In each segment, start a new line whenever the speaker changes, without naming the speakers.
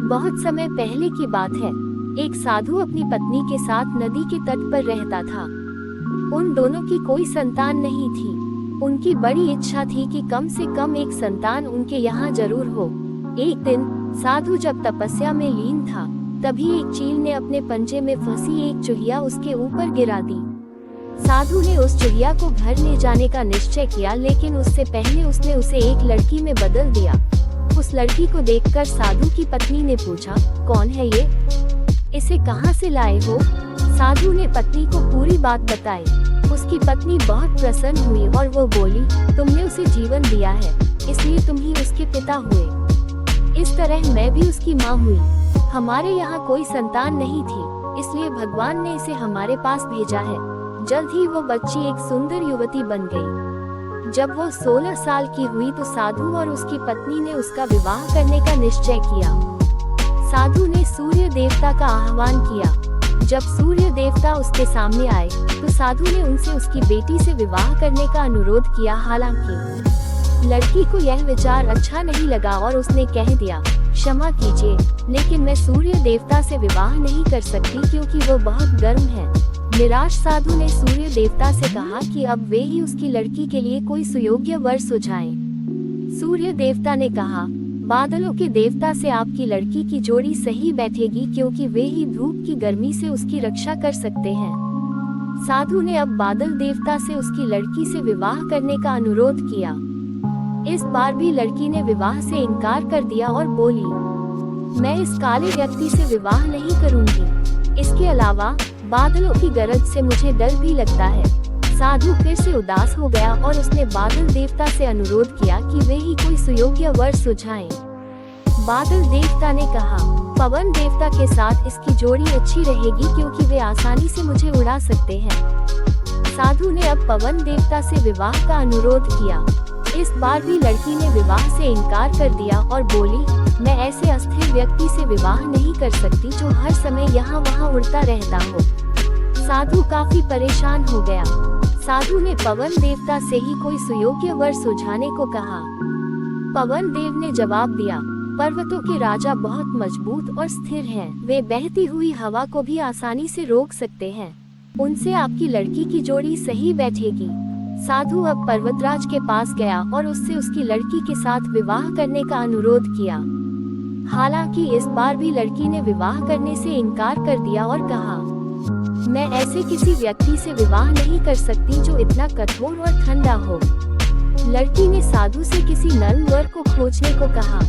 बहुत समय पहले की बात है। एक साधु अपनी पत्नी के साथ नदी के तट पर रहता था। उन दोनों की कोई संतान नहीं थी। उनकी बड़ी इच्छा थी कि कम से कम एक संतान उनके यहाँ जरूर हो। एक दिन साधु जब तपस्या में लीन था, तभी एक चील ने अपने पंजे में फंसी एक चुहिया उसके ऊपर गिरा दी। साधु ने उस चुहिया को घर ले जाने का निश्चय किया, लेकिन उससे पहले उसने उसे एक लड़की में बदल दिया। उस लड़की को देखकर साधु की पत्नी ने पूछा, कौन है ये? इसे कहाँ से लाए हो? साधु ने पत्नी को पूरी बात बताई। उसकी पत्नी बहुत प्रसन्न हुई और वो बोली, तुमने उसे जीवन दिया है, इसलिए तुम ही उसके पिता हुए। इस तरह मैं भी उसकी माँ हुई। हमारे यहाँ कोई संतान नहीं थी, इसलिए भगवान ने इसे हमारे पास भेजा है। जल्द ही वो बच्ची एक सुंदर युवती बन गई। जब वो 16 साल की हुई तो साधु और उसकी पत्नी ने उसका विवाह करने का निश्चय किया। साधु ने सूर्य देवता का आह्वान किया। जब सूर्य देवता उसके सामने आए तो साधु ने उनसे उसकी बेटी से विवाह करने का अनुरोध किया। हालांकि लड़की को यह विचार अच्छा नहीं लगा और उसने कह दिया, क्षमा कीजिए, लेकिन मैं सूर्य देवता से विवाह नहीं कर सकती क्योंकि वो बहुत गर्म है। निराश साधु ने सूर्य देवता से कहा कि अब वे ही उसकी लड़की के लिए कोई सुयोग्य वर सुझाएं। सूर्य देवता ने कहा, बादलों के देवता से आपकी लड़की की जोड़ी सही बैठेगी क्योंकि वे ही धूप की गर्मी से उसकी रक्षा कर सकते हैं। साधु ने अब बादल देवता से उसकी लड़की से विवाह करने का अनुरोध किया। इस बार भी लड़की ने विवाह से इनकार कर दिया और बोली, मैं इस काले व्यक्ति से विवाह नहीं करूंगी। इसके अलावा बादलों की गरज से मुझे डर भी लगता है। साधु फिर से उदास हो गया और उसने बादल देवता से अनुरोध किया कि वे ही कोई सुयोग्य वर सुझाएं। बादल देवता ने कहा, पवन देवता के साथ इसकी जोड़ी अच्छी रहेगी क्योंकि वे आसानी से मुझे उड़ा सकते हैं। साधु ने अब पवन देवता से विवाह का अनुरोध किया। इस बार भी लड़की ने विवाह से इनकार कर दिया और बोली, मैं ऐसे अस्थिर व्यक्ति से विवाह नहीं कर सकती जो हर समय यहाँ वहाँ उड़ता रहता हो। साधु काफी परेशान हो गया। साधु ने पवन देवता से ही कोई सुयोग्य वर सुझाने को कहा। पवन देव ने जवाब दिया, पर्वतों के राजा बहुत मजबूत और स्थिर हैं। वे बहती हुई हवा को भी आसानी से रोक सकते हैं। उनसे आपकी लड़की की जोड़ी सही बैठेगी। साधु अब पर्वतराज के पास गया और उससे उसकी लड़की के साथ विवाह करने का अनुरोध किया। हालांकि इस बार भी लड़की ने विवाह करने से इनकार कर दिया और कहा, मैं ऐसे किसी व्यक्ति से विवाह नहीं कर सकती जो इतना कठोर और ठंडा हो। लड़की ने साधु से किसी नर्म वर को खोजने को कहा।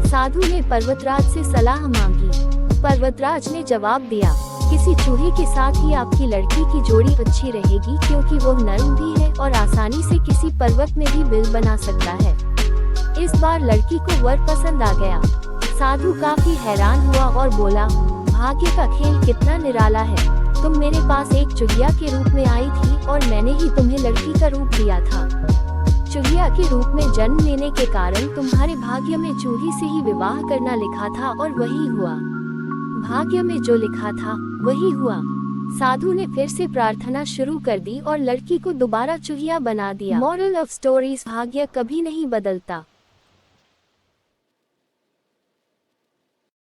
साधु ने पर्वतराज से सलाह मांगी। पर्वतराज ने जवाब दिया, किसी चूहे के साथ ही आपकी लड़की की जोड़ी अच्छी रहेगी क्योंकि वो नर्म भी है और आसानी से किसी पर्वत में भी बिल बना सकता है। इस बार लड़की को वर पसंद आ गया। साधु काफी हैरान हुआ और बोला, भाग्य का खेल कितना निराला है। तुम मेरे पास एक चुहिया के रूप में आई थी और मैंने ही तुम्हें लड़की का रूप दिया था। चुहिया के रूप में जन्म लेने के कारण तुम्हारे भाग्य में चूही से ही विवाह करना लिखा था और वही हुआ। भाग्य में जो लिखा था वही हुआ। साधु ने फिर से प्रार्थना शुरू कर दी और लड़की को दोबारा चुहिया बना दिया। मॉरल ऑफ स्टोरीज, भाग्य कभी नहीं बदलता।